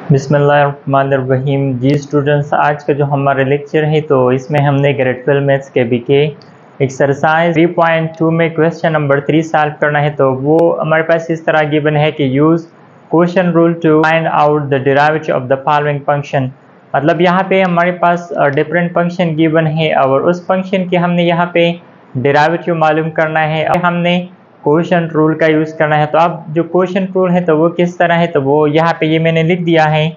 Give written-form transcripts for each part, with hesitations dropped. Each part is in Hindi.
बिस्मिल्लाहिर्रहमानिर्रहीम। जी स्टूडेंट्स, आज का जो हमारा लेक्चर है तो इसमें हमने ग्रेड 12 मैथ्स के बीके एक्सरसाइज 3.2 में क्वेश्चन नंबर 3 सॉल्व करना है। तो वो हमारे पास इस तरह गिवन है कि use quotient rule to find out the derivative of the following function. मतलब यहाँ पे हमारे पास डिफरेंट फंक्शन गिवन है और उस फंक्शन के हमने यहाँ पे डेरिवेटिव मालूम करना है। हमने क्वेश्चन रूल का यूज़ करना है। तो अब जो क्वेश्चन रूल है तो वो किस तरह है, तो वो यहाँ पे ये मैंने लिख दिया है।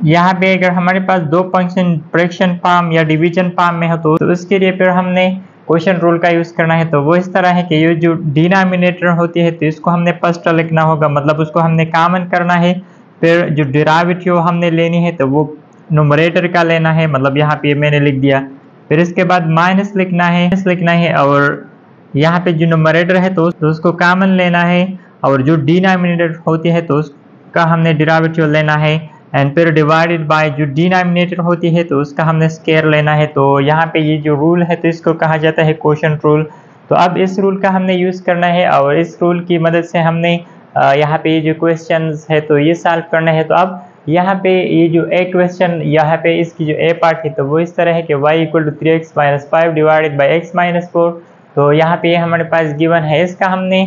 यहाँ पे अगर हमारे पास दो फंक्शन फ्रैक्शन फॉर्म या डिवीजन फॉर्म में हो तो उसके लिए फिर हमने क्वेश्चन रूल का यूज़ करना है। तो वो इस तरह है कि ये जो डिनोमिनेटर होती है तो इसको हमने फर्स्ट लिखना होगा, मतलब उसको हमने कॉमन करना है। फिर जो डेरिवेटिव हमने लेनी है तो वो न्यूमरेटर का लेना है, मतलब यहाँ पे मैंने लिख दिया। फिर इसके बाद माइनस लिखना है और यहाँ पे जो न्यूमरेटर है तो उसको कॉमन लेना है और जो डिनोमिनेटर होती है तो उसका हमने डेरिवेटिव लेना है। एंड फिर डिवाइडेड बाय जो डिनोमिनेटर होती है तो उसका हमने स्क्वायर लेना है। तो यहाँ पे ये जो रूल है तो इसको कहा जाता है क्वोशंट रूल। तो अब इस रूल का हमने यूज़ करना है और इस रूल की मदद से हमने यहाँ पे ये जो क्वेश्चंस है तो ये सॉल्व करना है। तो अब यहाँ पे ये जो ए क्वेश्चन यहाँ पे इसकी जो ए पार्ट है तो वो इस तरह है कि y = 3x - 5 divided by x - 4। तो यहाँ पे हमारे पास गिवन है, इसका हमने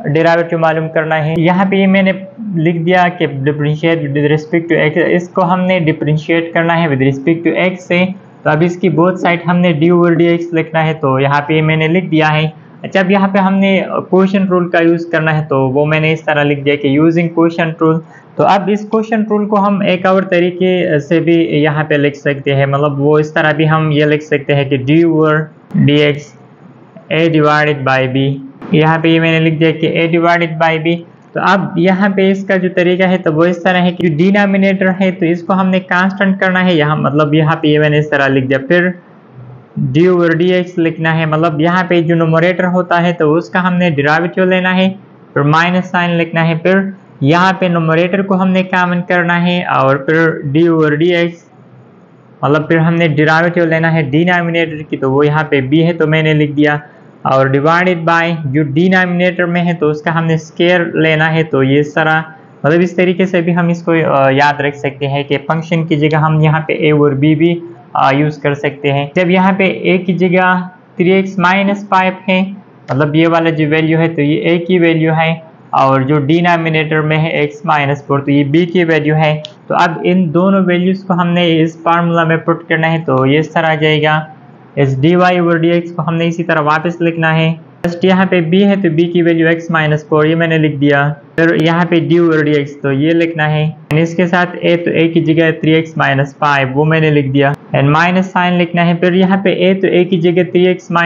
डेरिवेटिव मालूम करना है। यहाँ पे मैंने लिख दिया कि differentiate with respect to x, इसको हमने डिफरेंशिएट करना है विद रिस्पेक्ट टू x से। तो अब इसकी बोथ साइड हमने d/dx लिखना है, तो यहाँ पे मैंने लिख दिया है। अच्छा, अब यहाँ पे हमने क्वोशंट रूल का यूज़ करना है तो वो मैंने इस तरह लिख दिया कि यूजिंग क्वोशंट रूल। तो अब इस क्वोशंट रूल को हम एक और तरीके से भी यहाँ पे लिख सकते हैं, मतलब वो इस तरह भी हम ये लिख सकते हैं कि d/dx a divided by b। यहाँ पे ये मैंने लिख दिया कि a डिवाइडेड बाई b। तो अब यहाँ पे इसका जो तरीका है तो वो इस तरह है कि जो डिनोमिनेटर है तो इसको हमने कांस्टेंट करना है यहाँ, मतलब यहाँ पे ये मैंने इस तरह लिख दिया। फिर d/dx लिखना है, मतलब यहाँ पे जो न्यूमरेटर होता है तो उसका हमने डेरिवेटिव लेना है। फिर माइनस साइन लिखना है। फिर यहाँ पे न्यूमरेटर को हमने कॉमन करना है और फिर d/dx, मतलब फिर हमने डेरिवेटिव लेना है डिनोमिनेटर की, तो वो यहाँ पे b है तो मैंने लिख दिया। और डिवाइडेड बाय जो डिनोमिनेटर में है तो उसका हमने स्क्वायर लेना है। तो ये सारा मतलब इस तरीके से भी हम इसको याद रख सकते हैं कि फंक्शन की जगह हम यहाँ पे a और b भी यूज़ कर सकते हैं। जब यहाँ पे a की जगह 3x - 5 है, मतलब ये वाला जो वैल्यू है तो ये a की वैल्यू है और जो डिनोमिनेटर में है x - 4 तो ये b की वैल्यू है। तो अब इन दोनों वैल्यूज़ को हमने इस फार्मूला में पुट करना है, तो ये इस तरह आ जाएगा। इस dy/dx को हमने इसी तरह वापस लिखना है। फर्स्ट यहाँ पे b है तो b की वैल्यू x - 4 ये मैंने लिख दिया। फिर यहाँ पे d/dx तो ये लिखना है। एंड इसके साथ a तो a की जगह 3x - 5 वो मैंने लिख दिया एंड माइनस साइन लिखना है। फिर यहाँ पे a तो a की जगह 3x -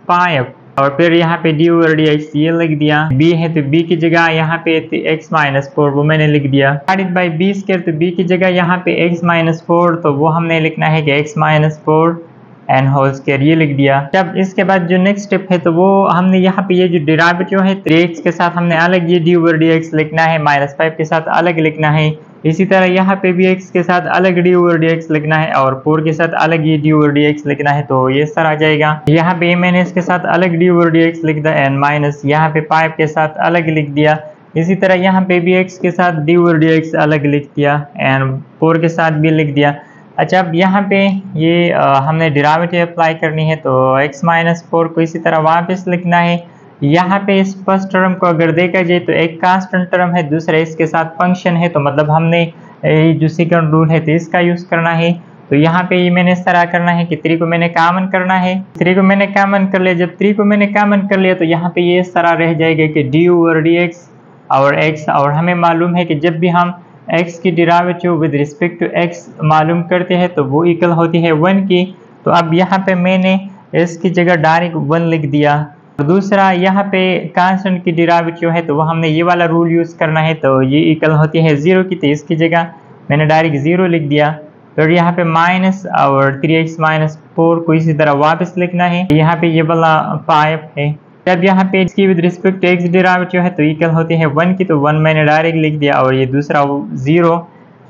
5 और फिर यहाँ पे d/dx ये लिख दिया। b है तो b की जगह यहाँ पे x - 4 वो मैंने लिख दिया। डिवाइडेड बाई b² तो b की जगह यहाँ पे x - 4 तो वो हमने लिखना है कि x - 4 एंड होल स्क्वायर ये लिख दिया। जब इसके बाद जो नेक्स्ट स्टेप है तो वो हमने यहाँ पे ये जो डेरिवेटिव है 3x के साथ हमने अलग ये d/dx लिखना है, -5 के साथ अलग लिखना है। इसी तरह यहाँ पे भी x के साथ अलग d/dx लिखना है और 4 के साथ अलग ये d/dx लिखना है। तो ये सर आ जाएगा। यहाँ पे मैंने इसके साथ अलग d/dx लिख दिया एंड माइनस यहाँ पे 5 के साथ अलग लिख दिया। इसी तरह यहाँ पे भी x के साथ d/dx अलग लिख दिया एंड 4 के साथ भी लिख दिया। अच्छा, अब यहाँ पे ये हमने डेरिवेटिव अप्लाई करनी है तो x - 4 को इसी तरह वापस लिखना है। यहाँ पे इस फर्स्ट टर्म को अगर देखा जाए तो एक कांस्टेंट टर्म है, दूसरा इसके साथ फंक्शन है, तो मतलब हमने जो सेकंड रूल है तो इसका यूज़ करना है। तो यहाँ पे ये मैंने इस तरह करना है कि 3 को मैंने कॉमन करना है। 3 को मैंने कॉमन कर लिया। जब 3 को मैंने कॉमन कर लिया तो यहाँ पे ये इस तरह रह जाएगा कि d/dx और x, और हमें मालूम है कि जब भी हम x की derivative with respect to x मालूम करते हैं तो वो इक्वल होती है 1 की। तो अब यहाँ पे मैंने इसकी जगह डायरेक्ट 1 लिख दिया। दूसरा यहाँ पे कांस्टेंट की डेरिवेटिव है तो वो हमने ये वाला रूल यूज़ करना है, तो ये इक्वल होती है 0 की, तो इसकी जगह मैंने डायरेक्ट 0 लिख दिया। फिर यहाँ पे माइनस और 3x - 4 को इसी तरह वापस लिखना है। यहाँ पे ये वाला 5 है। जब यहाँ पे इसकी with respect to x derivative है तो इक्वल होती है 1 की, तो 1 मैंने डायरेक्ट लिख दिया और ये दूसरा 0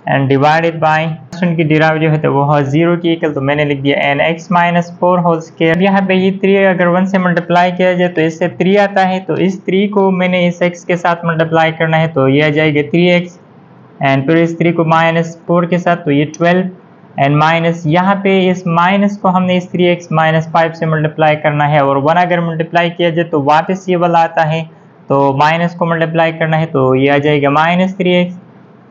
एंड डिवाइडेड बाय की डेरिवेटिव है तो वो 0 की इक्वल, तो मैंने लिख दिया एन x - 4 होल स्क्वायर। यहाँ पे ये 3 अगर 1 से मल्टीप्लाई किया जाए तो इससे 3 आता है, तो इस 3 को मैंने इस x के साथ मल्टीप्लाई करना है तो ये आ जाएगा 3x एंड फिर इस 3 को -4 के साथ तो ये 12 एंड माइनस यहाँ पे इस माइनस को हमने इस 3x -5 से मल्टीप्लाई करना है और 1 अगर मल्टीप्लाई किया जाए तो वापस ये वाला आता है, तो माइनस को मल्टीप्लाई करना है तो ये आ जाएगा -3x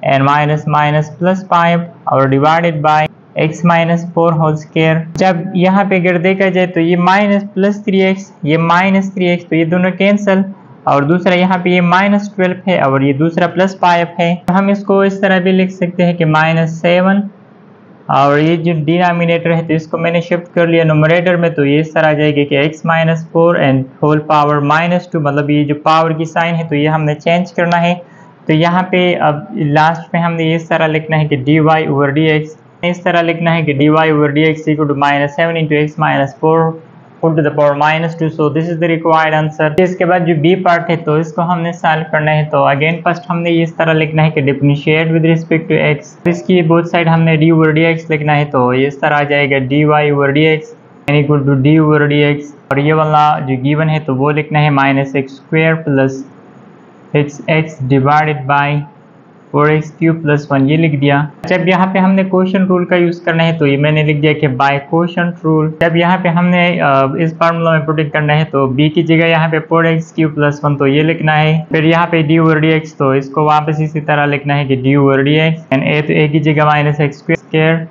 एंड माइनस माइनस +5 और divided by x -4 whole square. जब यहाँ पे अगर देखा जाए तो ये -+3x ये -3x तो ये दोनों कैंसिल और दूसरा यहाँ पे ये -12 है और ये दूसरा +5 है। हम इसको इस तरह भी लिख सकते हैं कि -7 और ये जो डिनोमिनेटर है तो इसको मैंने शिफ्ट कर लिया नोमरेटर में, तो ये इस तरह आ जाएगा कि x -4 एंड होल पावर -2, मतलब ये जो पावर की साइन है तो ये हमने चेंज करना है। तो यहाँ पे अब लास्ट में हमने इस तरह लिखना है कि dy/dx, इस तरह लिखना है कि dy/dx equal to -7 × x -4 to the power -2। So this is the required answer. इसके बाद जो बी पार्ट है तो इसको हमने सॉल्व करना है। तो अगेन फर्स्ट हमने इस तरह लिखना है कि differentiate with respect to x, इसकी बोथ साइड हमने dy/dx लिखना है, तो इस तरह आ जाएगा dy/dx इक्वल टू dy/dx और ये वाला जो गिवन है तो वो लिखना है -x² + xx divided by 4x³ + 1, ये लिख दिया। जब यहाँ पे हमने क्वोशंट रूल का यूज करना है तो ये मैंने लिख दिया कि बाय क्वोशंट रूल। जब यहाँ पे हमने इस फार्मूला में पुट करना है तो b की जगह यहाँ पे 4x³ + 1 तो ये लिखना है, फिर यहाँ पे dy/dx तो इसको वापस इसी तरह लिखना है कि dy/dx एंड a की जगह -x²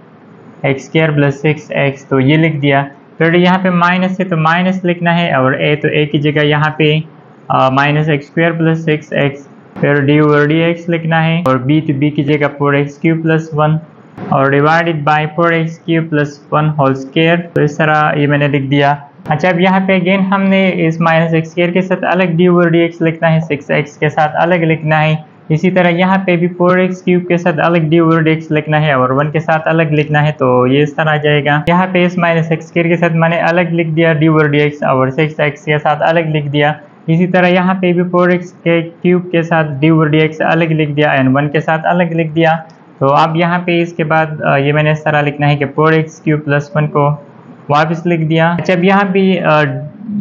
x² + 6x तो ये लिख दिया। फिर यहाँ पे माइनस है तो माइनस लिखना है और a की जगह यहाँ पे -x² + 6x, फिर dy/dx लिखना है और b की जगह 4x³ + 1 और divided by 4x³ + 1 whole square, तो इस तरह ये मैंने लिख दिया। अच्छा, अब यहाँ पे अगेन हमने इस -x² के साथ अलग dy/dx लिखना है, 6x के साथ अलग लिखना है, इसी तरह यहाँ पे भी 4x³ के साथ अलग dy/dx लिखना है और 1 के साथ अलग लिखना है, तो ये इस तरह आ जाएगा। यहाँ पे इस -x² के साथ मैंने अलग लिख दिया dy/dx और 6x के साथ अलग लिख दिया, इसी तरह यहाँ पे भी 4x³ के साथ dy/dx अलग लिख दिया एंड 1 के साथ अलग लिख दिया। तो अब यहाँ पे इसके बाद ये मैंने इस तरह लिखना है कि 4x³ + 1 को वापस लिख दिया। अच्छा, अब यहाँ पे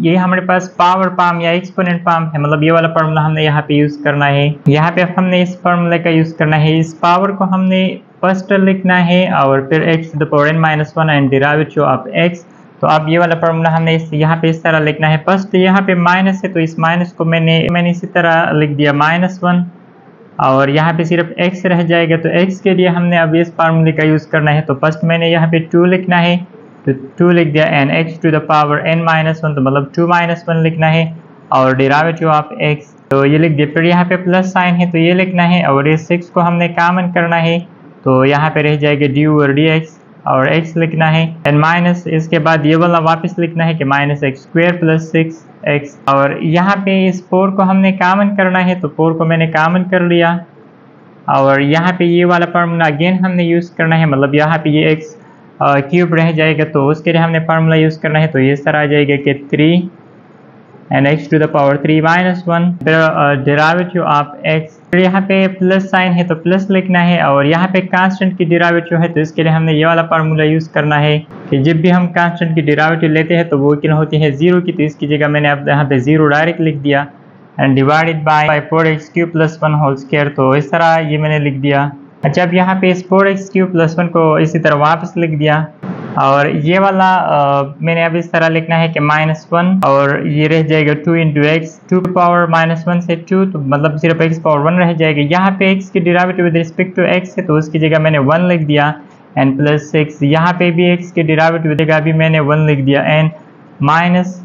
ये हमारे पास पावर पाम या एक्सपोनेंट पाम है, मतलब ये वाला फार्मूला हमने यहाँ पे यूज करना है। यहाँ पे हमने इस फार्मूले का यूज करना है, इस पावर को हमने फर्स्ट लिखना है और फिर x⁻n−1 and derivative of x। तो अब ये वाला फार्मूला हमने यहाँ पे इस तरह लिखना है। फर्स्ट यहाँ पे माइनस है तो इस माइनस को मैंने इसी तरह लिख दिया -1 और यहाँ पे सिर्फ x रह जाएगा, तो x के लिए हमने अब इस फार्मूले का यूज करना है। तो फर्स्ट मैंने यहाँ पे 2 लिखना है तो 2 लिख दिया एंड x⁻n−1 तो मतलब 2 - 1 लिखना है और डेरिवेटिव ऑफ x तो ये लिख दिया। फिर यहाँ पे प्लस साइन है तो ये लिखना है और इस 6 को हमने कॉमन करना है, तो यहाँ पे रह जाएगा dy/dx और x लिखना है एंड माइनस इसके बाद ये वाला वापस लिखना है कि -x² + 6x और यहाँ पे इस 4 को हमने कॉमन करना है, तो 4 को मैंने कॉमन कर लिया और यहाँ पे ये वाला फार्मूला अगेन हमने यूज करना है, मतलब यहाँ पे ये x³ रह जाएगा तो उसके लिए हमने फार्मूला यूज करना है। तो ये इस तरह आ जाएगा कि 3 एंड x⁻³ - 1 फिर डेरिवेटिव ऑफ x, फिर यहाँ पे प्लस साइन है तो प्लस लिखना है और यहाँ पे कांस्टेंट की डेरिवेटिव है तो इसके लिए हमने ये वाला फार्मूला यूज करना है कि जब भी हम कांस्टेंट की डेरिवेटिव लेते हैं तो वो इक्वल होती है 0 की, तो इसकी जगह मैंने अब यहाँ पे 0 डायरेक्ट लिख दिया and divided by 4x³ + 1 whole square, तो इस तरह ये मैंने लिख दिया। अच्छा, अब यहाँ पे इस 4x³ + 1 को इसी तरह वापस लिख दिया और ये वाला मैंने अब इस तरह लिखना है कि -1 और ये रह जाएगा 2 × x, 2 पावर -1 से 2 तो मतलब सिर्फ x⁻1 रह जाएगा। यहाँ पे x की derivative with respect to x है तो उसकी जगह मैंने 1 लिख दिया एंड +6, यहाँ पे भी x की डेरिवेटिव जगह भी मैंने 1 लिख दिया एंड माइनस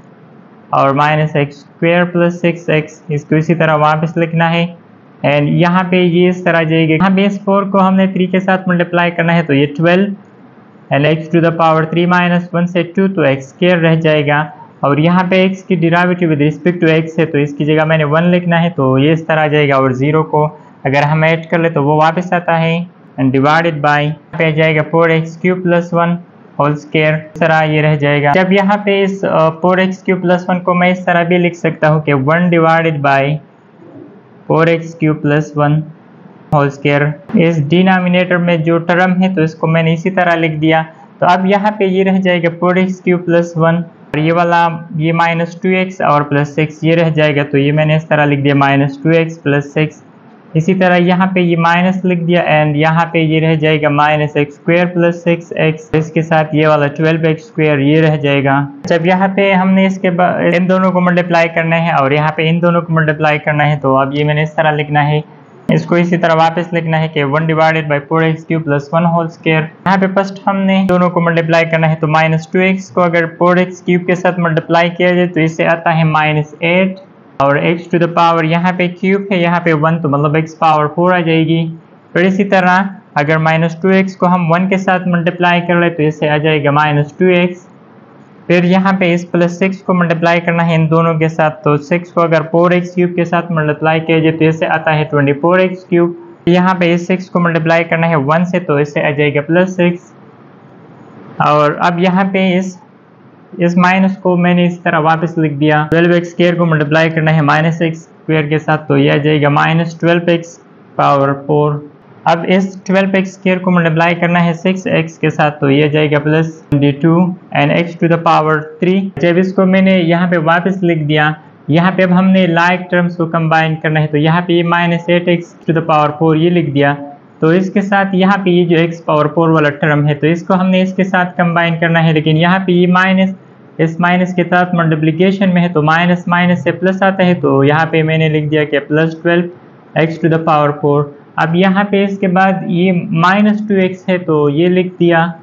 और -x² + 6x, इसको इसी तरह वापस लिखना है एंड यहाँ पे ये इस तरह जाएगा। यहाँ पे इस 4 को हमने 3 के साथ मल्टीप्लाई करना है तो ये 12 एंड x⁻³ - 1 से 2 तो x² रह जाएगा और यहाँ पे x की derivative with respect to x है तो इसकी जगह मैंने 1 लिखना है, तो ये इस तरह आ जाएगा और 0 को अगर हम ऐड कर ले तो वो वापस आता है एंड डिवाइडेड बाय पे आ जाएगा 4x³ + 1 होल स्क्वायर, इस तरह ये रह जाएगा। जब यहाँ पे इस 4x³ + 1 को मैं इस तरह भी लिख सकता हूँ कि 1 divided by 4x³ + 1 whole square, इस डिनोमिनेटर में जो टर्म है तो इसको मैंने इसी तरह लिख दिया। तो अब यहाँ पे ये रह जाएगा 4x³ + 1 और ये वाला ये -2x और +6 ये रह जाएगा, तो ये मैंने इस तरह लिख दिया -2x + 6 इसी तरह यहाँ पे ये माइनस लिख दिया एंड यहाँ पे ये रह जाएगा minus x square plus 6x, इसके साथ ये वाला 12x स्क्वायर ये रह जाएगा। जब यहाँ पे हमने इसके बाद इन दोनों को मल्टीप्लाई करना है और यहाँ पे इन दोनों को मल्टीप्लाई करना है, तो अब ये मैंने इस तरह लिखना है, इसको इसी तरह वापस लिखना है कि 1 divided by 4x³ plus 1 whole square. यहाँ पे फर्स्ट हमने दोनों को मल्टीप्लाई करना है, तो माइनस 2x को अगर 4x³ के साथ मल्टीप्लाई किया जाए तो इससे आता है -8 और x टू द पावर यहाँ पे क्यूब है, यहाँ पे 1 तो मतलब x पावर 4 आ जाएगी। फिर इसी तरह अगर -2x को हम 1 के साथ मल्टीप्लाई कर ले तो इससे आ जाएगा -2x। फिर यहाँ पे इस प्लस 6 को मल्टीप्लाई करना है इन दोनों के साथ, तो 6 को अगर 4x³ के साथ मल्टीप्लाई किया जाए तो इससे आता है 24x³। यहाँ पे इस 6 को मल्टीप्लाई करना है 1 से, तो इससे आ जाएगा +6। और अब यहाँ पे इस माइनस को मैंने इस तरह वापस लिख दिया। 12x² को मल्टीप्लाई करना है -x² के साथ, तो यह आ जाएगा -12x पावर 4। अब इस 12x² को मल्टीप्लाई करना है 6x के साथ, तो यह जाएगा +22 and x to the power 3। जब इसको मैंने यहाँ पे वापस लिख दिया, यहाँ पे अब हमने लाइक टर्म्स को कंबाइन करना है, तो यहाँ पे ये -8x टू द पावर 4 ये लिख दिया। तो इसके साथ यहाँ पे ये जो x पावर 4 वाला टर्म है, तो इसको हमने इसके साथ कंबाइन करना है, लेकिन यहाँ पे ये माइनस इस माइनस के साथ मल्टीप्लिकेशन में है, तो माइनस माइनस से प्लस आता है, तो यहाँ पे मैंने लिख दिया कि +12x टू द पावर 4। अब यहाँ पे इसके बाद ये -2x है, तो ये लिख दिया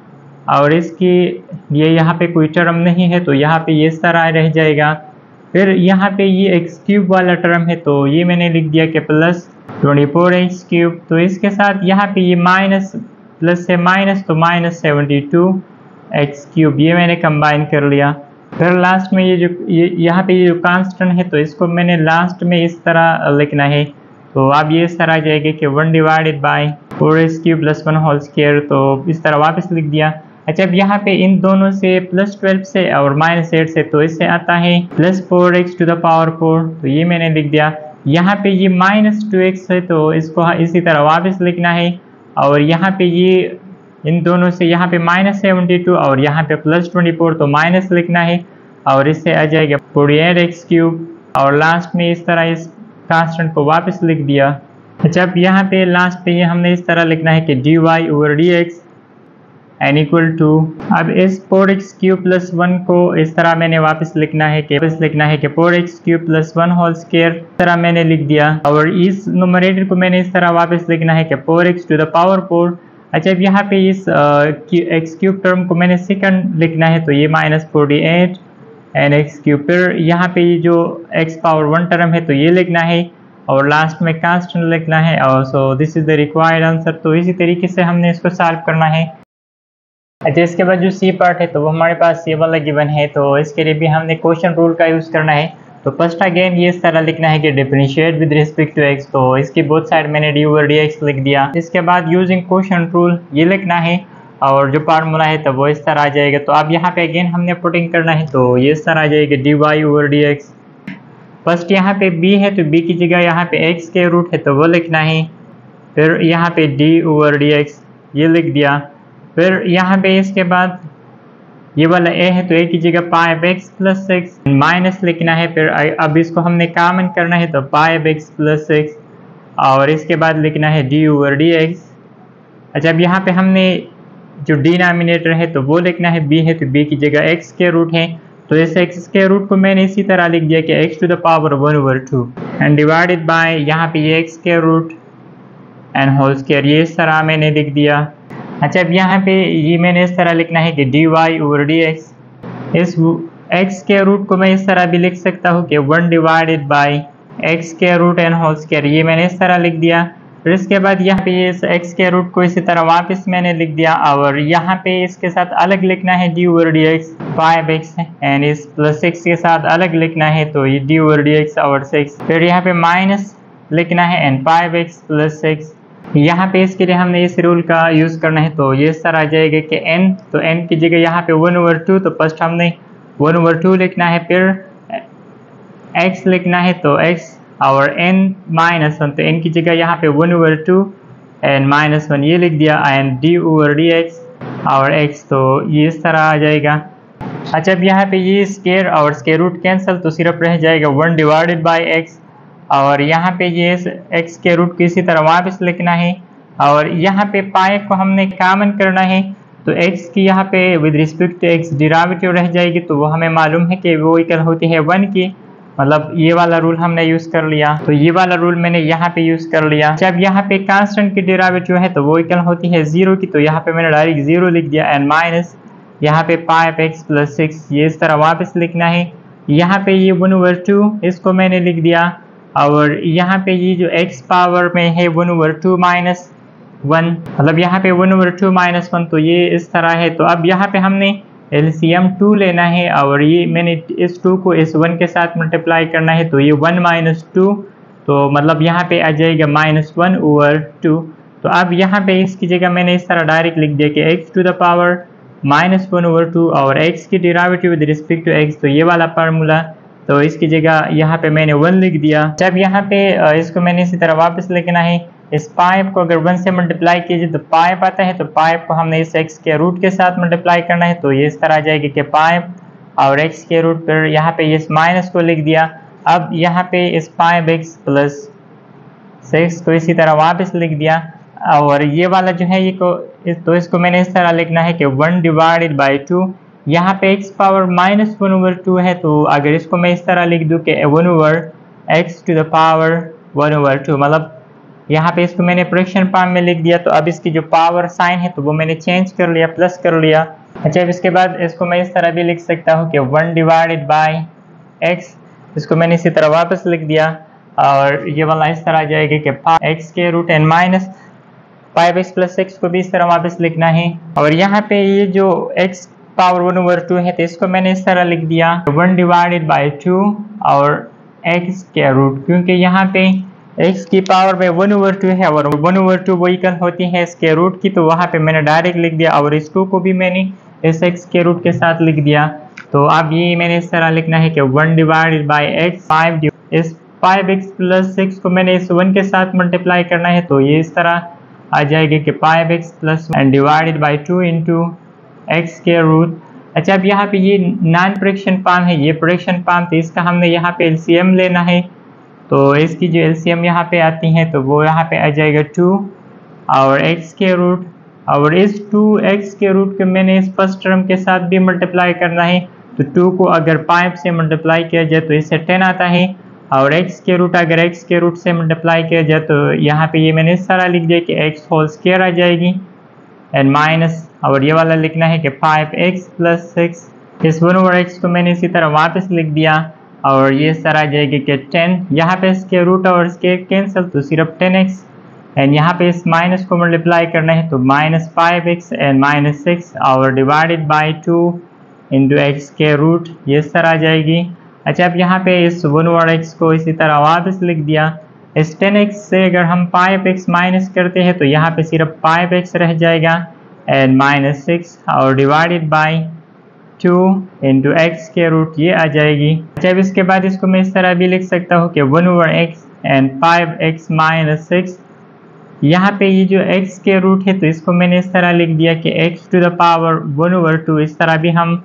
और इसकी ये यहाँ पे कोई टर्म नहीं है, तो यहाँ पे ये इस तरह रह जाएगा। फिर यहाँ पे ये x³ वाला टर्म है, तो ये मैंने लिख दिया कि +24x³। तो इसके साथ यहाँ पे ये माइनस प्लस से माइनस, तो -72x³ ये मैंने कंबाइन कर लिया। फिर लास्ट में ये जो यहाँ पे ये जो कांस्टेंट है, तो इसको मैंने लास्ट में इस तरह लिखना है, तो अब ये इस तरह आ जाएगा कि 1 divided by 4x³ plus 1 whole square, तो इस तरह वापस लिख दिया। अच्छा, अब यहाँ पे इन दोनों से +12 से और -8 से, तो इससे आता है +4x टू द पावर 4, तो ये मैंने लिख दिया। यहाँ पे ये -2x है, तो इसको इसी तरह वापस लिखना है। और यहाँ पे ये इन दोनों से यहाँ पे -72 और यहाँ पे +24, तो माइनस लिखना है और इससे आ जाएगा 48x³ और लास्ट में इस तरह इस कांस्टेंट को वापस लिख दिया। अच्छा, अब यहाँ पे लास्ट पे ये हमने इस तरह लिखना है कि dy/dx n इक्वल टू, अब इस 4x³ प्लस 1 को इस तरह मैंने वापस लिखना है कि 4x³ प्लस 1 होल स्क्वायर, इस तरह मैंने लिख दिया। और इस न्यूमरेटर को मैंने इस तरह वापस लिखना है कि 4x टू द पावर 4। अच्छा, अब यहाँ पे इस x³ टर्म को मैंने सेकंड लिखना है, तो ये -48 एन x³। फिर यहाँ पे ये जो x पावर 1 टर्म है, तो ये लिखना है और लास्ट में कांस्टेंट लिखना है। और सो this is the required answer. तो इसी तरीके से हमने इसको सॉल्व करना है। अच्छा, इसके बाद जो सी पार्ट है, तो वो हमारे पास ये वाला गिवन है, तो इसके लिए भी हमने क्वेश्चन रूल का यूज़ करना है। तो फर्स्ट अगेन ये इस तरह लिखना है कि differentiate with respect to x, तो इसकी बोथ साइड मैंने dy/dx लिख दिया। इसके बाद यूजिंग क्वेश्चन रूल ये लिखना है और जो फार्मूला है तो वो इस तरह आ जाएगा। तो अब यहाँ पे अगेन हमने पुटिंग करना है, तो ये इस तरह आ जाएगा dy/dx। फर्स्ट यहाँ पे b है, तो b की जगह यहाँ पे x के रूट है, तो वो लिखना है। फिर यहाँ पे d/dx ये लिख दिया। फिर यहाँ पे इसके बाद ये वाला a है, तो a की जगह πx प्लस 6 माइनस लिखना है। फिर अब इसको हमने कॉमन करना है, तो πx प्लस 6 और इसके बाद लिखना है d/dx। अच्छा, अब यहाँ पे हमने जो डिनोमिनेटर है तो वो लिखना है b है, तो b की जगह x के रूट है, तो इस x के रूट को मैंने इसी तरह लिख दिया कि x to the power 1/2 and divided by यहाँ पे ये x के रूट एंड होल स्क्वायर, ये इस तरह मैंने लिख दिया। अच्छा, अब यहाँ पे ये मैंने इस तरह लिखना है कि dy/dx। इस x के रूट को मैं इस तरह भी लिख सकता हूँ कि 1 डिवाइडेड बाई x के रूट एंड होल स्क्वायर, ये मैंने इस तरह लिख दिया। फिर इसके बाद यहाँ पे इस x के रूट को इसी तरह वापस मैंने लिख दिया और यहाँ पे इसके साथ अलग लिखना है d/dx 5x एंड इस प्लस 6 के साथ अलग लिखना है, तो ये d/dx और 6। फिर यहाँ पे माइनस लिखना है एंड 5x प्लस 6। यहाँ पे इसके लिए हमने इस रूल का यूज़ करना है, तो ये इस तरह आ जाएगा कि n, तो n की जगह यहाँ पे 1/2, तो फर्स्ट हमने 1/2 लिखना है। फिर x लिखना है, तो x और n -1, तो n की जगह यहाँ पे 1/2 एंड -1 ये लिख दिया एंड d/dx और x, तो ये इस तरह आ जाएगा। अच्छा, अब यहाँ पे ये स्क्वायर और स्क्वायर रूट कैंसिल, तो सिर्फ रह जाएगा 1 डिवाइडेड बाई x और यहाँ पे ये x के रूट को इसी तरह वापस लिखना है, और यहाँ पे पाई को हमने कॉमन करना है, तो x की यहाँ पे with respect to x derivative रह जाएगी, तो वो हमें मालूम है कि वो इक्वल होती है 1 की, मतलब ये वाला रूल हमने यूज कर लिया। तो ये वाला रूल मैंने यहाँ पे यूज कर लिया। जब यहाँ पे कांस्टेंट की डेरिवेटिव है तो वो इक्वल होती है 0 की, तो यहाँ पे मैंने डायरेक्ट 0 लिख दिया, एंड माइनस यहाँ पे 5x + 6 ये इस तरह वापस लिखना है। यहाँ पे ये 1/2 इसको मैंने लिख दिया, और यहाँ पे ये जो x पावर में है 1/2 - 1, मतलब यहाँ पे 1/2 - 1, तो ये इस तरह है। तो अब यहाँ पे हमने LCM 2 लेना है, और ये मैंने इस 2 को इस 1 के साथ मल्टीप्लाई करना है, तो ये 1 - 2, तो मतलब यहाँ पे आ जाएगा -1/2। तो अब यहाँ पे इसकी जगह मैंने इस तरह डायरेक्ट लिख दिया कि x⁻⁻⁻ -1/2 और x की derivative with respect to x, तो ये वाला फार्मूला, तो इसकी जगह यहाँ पे मैंने 1 लिख दिया। जब यहाँ पे इसको मैंने इसी तरह वापस लिखना है, इस पाइप को अगर 1 से मल्टीप्लाई कीजिए तो पाइप आता है, तो पाइप को हमने इस x के रूट के साथ मल्टीप्लाई करना है, तो ये इस तरह आ जाएगी कि पाइप और x के रूट पर यहाँ पे इस माइनस को लिख दिया। अब यहाँ पे इस 5x + 6 को इसी तरह वापस लिख दिया, और ये वाला जो है ये को तो इसको मैंने इस तरह लिखना है कि 1/2। यहाँ पे x पावर -1/2 है, तो अगर इसको मैं इस तरह लिख दूँ कि 1/x⁻1/2, मतलब यहाँ पे इसको मैंने फ्रैक्शन फॉर्म में लिख दिया। तो अब इसकी जो पावर साइन है तो वो मैंने चेंज कर लिया, प्लस कर लिया। अच्छा, अब इसके बाद इसको मैं इस तरह भी लिख सकता हूँ कि 1/x, इसको मैंने इसी तरह वापस लिख दिया, और ये वाला इस तरह आ जाएगा कि 5x के रूट एंड माइनस 5x + 6 को भी इस तरह वापस लिखना है। और यहाँ पे ये जो x पावर 1/2 है, तो इसको मैंने इस तरह लिख दिया 1/2 और x के रूट, क्योंकि यहाँ पे x की पावर में 1/2 है और 1/2 वो इक्वल होती है इसके रूट की, तो वहाँ पे मैंने डायरेक्ट लिख दिया, और इस 2 को भी मैंने इस x के रूट के साथ लिख दिया। तो अब ये मैंने इस तरह लिखना है कि 1/x 5, इस 5x + 6 को मैंने इस 1 के साथ मल्टीप्लाई करना है, तो ये इस तरह आ जाएगा कि 5x + 1 divided by 2 into x के रूट। अच्छा, अब यहाँ पे ये नॉन फ्रैक्शन फॉर्म है, ये फ्रैक्शन फॉर्म, तो इसका हमने यहाँ पे LCM लेना है, तो इसकी जो LCM यहाँ पे आती है तो वो यहाँ पे आ जाएगा 2 और x के रूट, और इस 2x के रूट को मैंने इस फर्स्ट टर्म के साथ भी मल्टीप्लाई करना है, तो 2 को अगर 5 से मल्टीप्लाई किया जाए तो इससे 10 आता है, और x के रूट अगर x के रूट से मल्टीप्लाई किया जाए तो यहाँ पे ये मैंने इस तरह लिख दिया कि x होल स्क्वायर आ जाएगी, एंड माइनस, और ये वाला लिखना है कि 5x + 6, इस 1/x को मैंने इसी तरह वापस लिख दिया, और ये इस तरह आ जाएगी कि 10, यहाँ पे इसके रूट और स्क्वायर कैंसिल, तो सिर्फ 10x, एंड यहाँ पे इस माइनस को मल्टीप्लाई करना है, तो -5x एंड -6 और डिवाइडेड बाई 2 इंटू x के रूट, ये इस तरह आ जाएगी। अच्छा, अब यहाँ पे इस 1/x को इसी तरह वापस लिख दिया, इस 10x से अगर हम 5x माइनस करते हैं तो यहाँ पे सिर्फ 5x रह जाएगा एंड -6 और डिवाइडेड बाई 2 इंटू x के रूट, ये आ जाएगी। अच्छा, अब इसके बाद इसको मैं इस तरह भी लिख सकता हूँ कि 1/x एंड 5x - 6, यहाँ पे ये जो x के रूट है तो इसको मैंने इस तरह लिख दिया कि x⁻1/2, इस तरह भी हम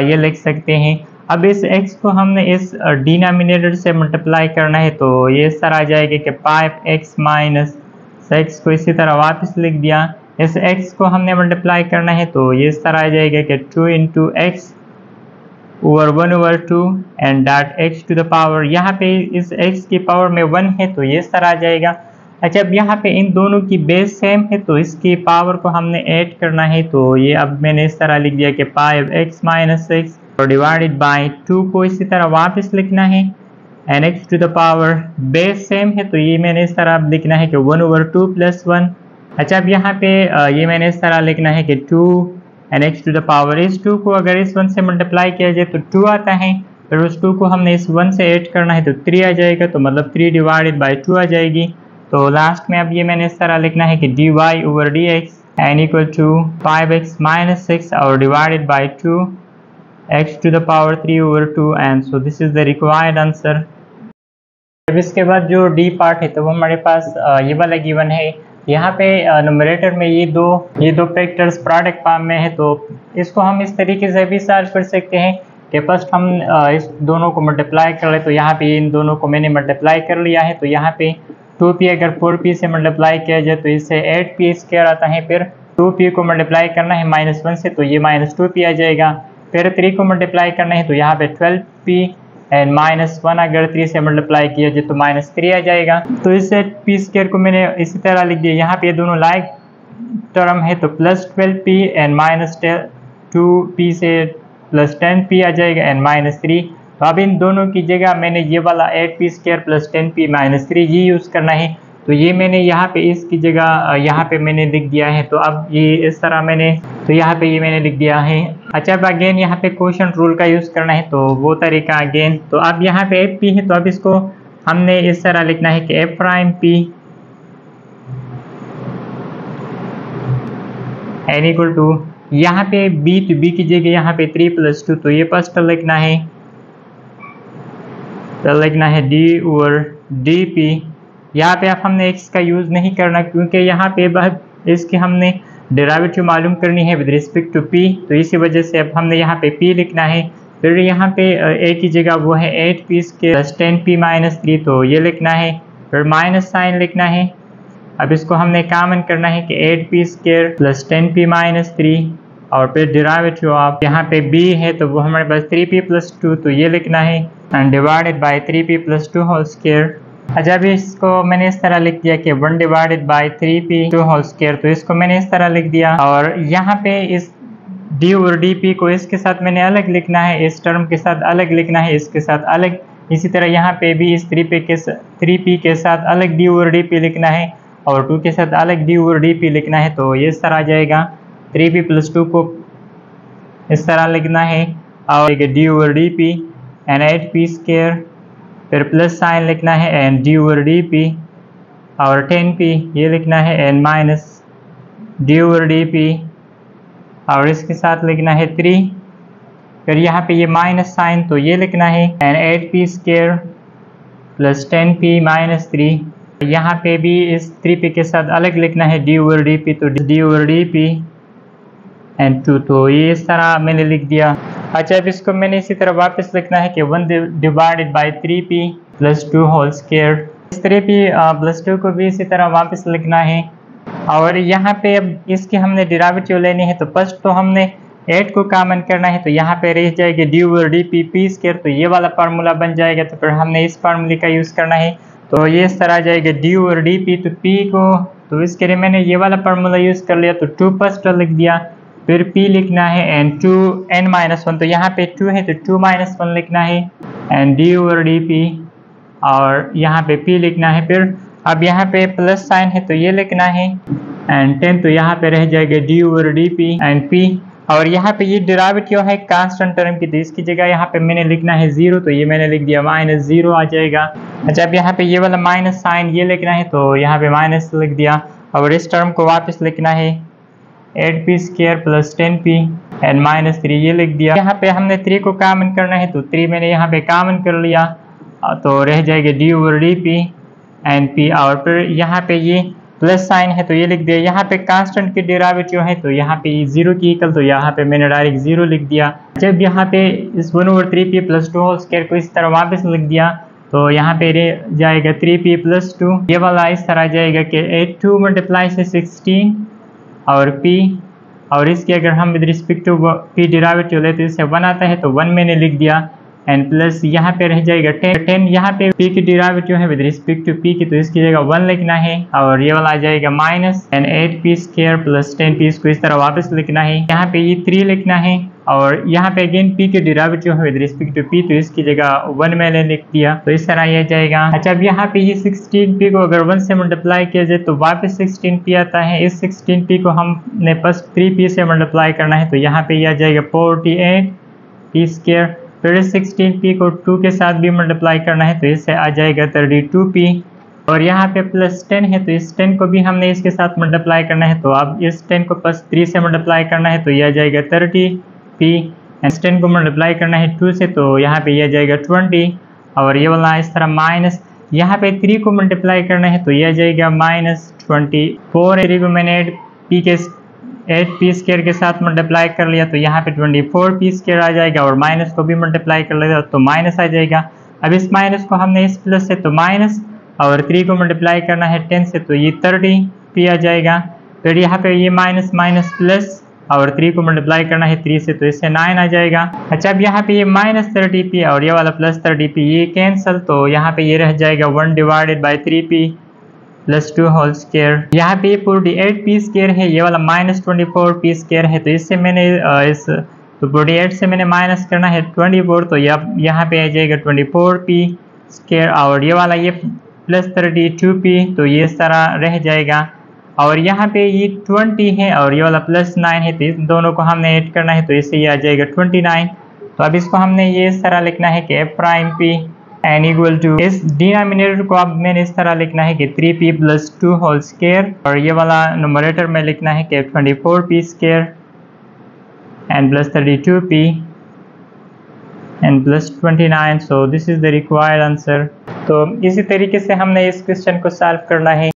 ये लिख सकते हैं। अब इस x को हमने इस डिनोमिनेटर से मल्टीप्लाई करना है, तो ये इस तरह आ जाएगा कि 5x - 6 को इसी तरह वापस लिख दिया, इस x को हमने मल्टीप्लाई करना है, तो ये इस तरह आ जाएगा कि 2 into x over 1/2 and dot x⁻, यहाँ पे इस x की पावर में 1 है तो ये इस तरह आ जाएगा। अच्छा, अब यहाँ पे इन दोनों की बेस सेम है तो इसकी पावर को हमने ऐड करना है, तो ये अब मैंने इस तरह लिख दिया कि 5x - 6 और डिवाइडेड बाई 2 को इसी तरह वापस लिखना है, एंड x⁻, बेस सेम है तो ये मैंने इस तरह अब लिखना है कि 1/2 + 1। अच्छा, अब यहाँ पे ये मैंने इस तरह लिखना है कि 2 एंड x⁻, इस 2 को अगर इस 1 से मल्टीप्लाई किया जाए तो 2 आता है, फिर उस 2 को हमने इस 1 से ऐड करना है तो 3 आ जाएगा, तो मतलब 3 डिवाइडेड बाई 2 आ जाएगी। तो लास्ट में अब ये मैंने इस तरह लिखना है कि dy/dx N equal to 5x - 6 और divided by 2 x⁻3/2, and so this is the required answer. अब इसके बाद जो डी पार्ट है तो वो हमारे पास ये वाला गिवन है, यहाँ पे न्यूमरेटर में ये दो फैक्टर्स प्रोडक्ट फॉर्म में है, तो इसको हम इस तरीके से भी सॉल्व कर सकते हैं कि फर्स्ट हम इस दोनों को मल्टीप्लाई कर ले। तो यहाँ पे इन दोनों को मैंने मल्टीप्लाई कर लिया है। तो यहाँ पे 2p अगर 4p से मल्टीप्लाई किया जाए तो इससे 8p स्क्वायर आता है। फिर 2p को मल्टीप्लाई करना है -1 से, तो ये -2p आ जाएगा। फिर 3 को मल्टीप्लाई करना है तो यहाँ पे 12p एंड -1 अगर 3 से मल्टीप्लाई किया जाए तो -3 आ जाएगा। तो इससे p स्क्वायर को मैंने इसी तरह लिख दिया। यहाँ पे ये दोनों लाइक टर्म है तो +12p एंड -2p से +10p आ जाएगा एंड -3। तो अब इन दोनों की जगह मैंने ये वाला 8p स्क्वायर +10p -3 ये यूज़ करना है। तो ये मैंने यहाँ पे इसकी जगह यहाँ पे मैंने लिख दिया है। तो अब ये इस तरह मैंने यहाँ पे ये मैंने लिख दिया है। अच्छा, अब अगेन यहाँ पे क्वोशंट रूल का यूज़ करना है, तो वो तरीका अगेन। तो अब यहाँ पे f p है तो अब इसको हमने इस तरह लिखना है कि f'(p) n इक्वल टू यहाँ पे b, तो b की जगह यहाँ पे 3 + 2, तो ये फर्स्ट लिखना है, तो लिखना है d ओवर dp। यहाँ पे अब हमने x का यूज़ नहीं करना क्योंकि यहाँ पे इसकी हमने डेरिवेटिव मालूम करनी है विद रिस्पेक्ट टू p, तो इसी वजह से अब हमने यहाँ पे p लिखना है। फिर यहाँ पे a की जगह वो है 8p स्क्वायर +10p -3, तो ये लिखना है। फिर माइनस साइन लिखना है। अब इसको हमने कॉमन करना है कि 8p स्क्वायर +10p -3 और फिर डेरिवेटिव ऑफ यहाँ पे b है तो वो हमारे पास 3p + 2, तो ये लिखना है and divided by 3p + 2 whole square. अच्छा, अभी इसको मैंने इस तरह लिख दिया कि 1 divided by 3p 2 whole square, तो इसको मैंने इस तरह लिख दिया। और यहाँ पे इस d और dp को इसके साथ मैंने अलग लिखना है, इस टर्म के साथ अलग लिखना है, इसके साथ अलग। इसी तरह यहाँ पे भी इस 3p के साथ अलग d और dp लिखना है और 2 के साथ अलग d और dp लिखना है। तो ये इस तरह आ जाएगा, 3p + 2 को इस तरह लिखना है और d और dp एंड 8p स्क्वायर, फिर प्लस साइन लिखना है एंड d ओवर dp और 10p ये लिखना है and minus d over dp और इसके साथ लिखना है 3। फिर यहाँ पे ये माइनस साइन तो ये लिखना है एंड 8p स्क्वायर +10p -3। यहाँ पे भी इस 3p के साथ अलग लिखना है d ओवर dp, तो d ओवर dp एंड 2, तो ये इस तरह मैंने लिख दिया। अच्छा, अब इसको मैंने इसी तरह वापस लिखना है कि 1 divided by 3p + 2 whole square. इस 3p + 2 को भी इसी तरह वापस लिखना है और यहाँ पे अब इसकी हमने डेरिवेटिव लेनी है। तो फर्स्ट तो हमने 8 को कॉमन करना है, तो यहाँ पे रह जाएगा d over dp p square, तो ये वाला फार्मूला बन जाएगा। तो फिर हमने इस फार्मूले का यूज़ करना है, तो ये इस तरह आ जाएगा d ओवर dp, तो p को तो इसके लिए मैंने ये वाला फार्मूला यूज़ कर लिया, तो 2 फर्स्ट लिख दिया। फिर p लिखना है एंड 2n-1, तो यहाँ पे 2 है तो 2-1 लिखना है एंड d ओवर dp और यहाँ पे p लिखना है। फिर अब यहाँ पे प्लस साइन है तो ये लिखना है एंड 10, तो यहाँ पे रह जाएगा d over dp and p। और यहाँ पे ये डेरिवेटिव है कांस्टेंट टर्म की, तो इसकी जगह यहाँ पे मैंने लिखना है 0, तो ये मैंने लिख दिया -0 आ जाएगा। अच्छा, अब यहाँ पे ये वाला माइनस साइन ये लिखना है, तो यहाँ पे माइनस लिख दिया और इस टर्म को वापस लिखना है 8p स्क्वायर +10p एंड -3 ये लिख दिया। यहाँ पे हमने 3 को कॉमन करना है, तो 3 मैंने यहाँ पे कॉमन कर लिया, तो रह जाएगा d over dp and p और फिर यहाँ पे ये प्लस साइन है तो ये लिख दिया। यहाँ पे कांस्टेंट की डेरिवेटिव है तो यहाँ पे 0 की इक्वल, तो यहाँ पे मैंने डायरेक्ट 0 लिख दिया। जब यहाँ पे इस 1 ओवर 3p + 2 होल स्क्वायर को इस तरह वापस लिख दिया, तो यहाँ पे रह जाएगा 3p + 2, ये वाला इस तरह आ जाएगा कि 8 मल्टीप्लाई से 16 और p और इसके अगर हम with respect to p derivative लेते हैं, इससे 1 आता है तो 1 मैंने लिख दिया एंड प्लस यहाँ पे रह जाएगा 10। यहाँ पे p की डेरिवेटिव है विद रिस्पेक्ट टू p की, तो इसकी जगह 1 लिखना है और ये वाला आ जाएगा minus and 8p square +10p, इसको इस तरह वापस लिखना है। यहाँ पे ये 3 लिखना है और यहाँ पे अगेन p की डेरिवेटिव है विद रिस्पेक्ट टू p, तो इसकी जगह 1 मैंने लिख दिया, तो इस तरह ये जाएगा। अच्छा, अब यहाँ पे ये 16p को अगर 1 से मल्टीप्लाई किया जाए तो वापस 16p आता है। इस 16p को हमने फर्स्ट 3p से मल्टीप्लाई करना है, तो यहाँ पे ये आ जाएगा 48p स्क्वायर। फिर 16p को 2 के साथ भी मल्टीप्लाई करना है, तो इससे आ जाएगा 32p और यहाँ पे +10 है, तो इस 10 को भी हमने इसके साथ मल्टीप्लाई करना है। तो अब इस 10 को प्लस 3 से मल्टीप्लाई करना है, तो यह आ जाएगा 30p एंड 10 को मल्टीप्लाई करना है 2 से, तो यहाँ पे यह आ जाएगा 20 और ये वाला इस तरह माइनस यहाँ पे 3 को मल्टीप्लाई करना है, तो यह आ जाएगा -24। 3 को मैंने p के 8p स्क्वायर के साथ मल्टीप्लाई कर लिया तो यहाँ पे 24p स्क्वायर आ जाएगा, और माइनस को भी मल्टीप्लाई कर लिया तो माइनस आ जाएगा। अब इस माइनस को हमने इस प्लस से तो माइनस, और 3 को मल्टीप्लाई करना है 10 से तो ये 30p आ जाएगा। फिर यहाँ पे ये माइनस माइनस प्लस, और 3 को मल्टीप्लाई करना है 3 से तो इससे 9 आ जाएगा। अच्छा, अब यहाँ पे ये माइनस 30p और ये वाला प्लस 30p ये कैंसिल, तो यहाँ पे ये रह जाएगा 1 divided by 3p plus 2 whole square. यहाँ पे ये पूरी 8p स्क्वायर है, ये वाला माइनस 24p स्क्वायर है, तो इससे मैंने तो 48 से मैंने माइनस करना है 24, तो यहाँ पे आ जाएगा 24p स्क्वायर, और ये वाला ये प्लस 32p, तो ये इस तरह रह जाएगा। और यहाँ पे ये 20 है और ये वाला प्लस 9 है, तो इन दोनों को हमने ऐड करना है, तो इससे ये आ जाएगा 29। तो अब इसको हमने ये इस तरह लिखना है कि f'(p) n इक्वल टू, इस डिनोमिनेटर को अब मैंने इस तरह लिखना है कि 3p प्लस 2 होल स्क्वायर, और ये वाला न्यूमरेटर में लिखना है कि 24p square and plus 32p and plus 29। So this is the required answer. तो इसी तरीके से हमने इस क्वेश्चन को सॉल्व करना है।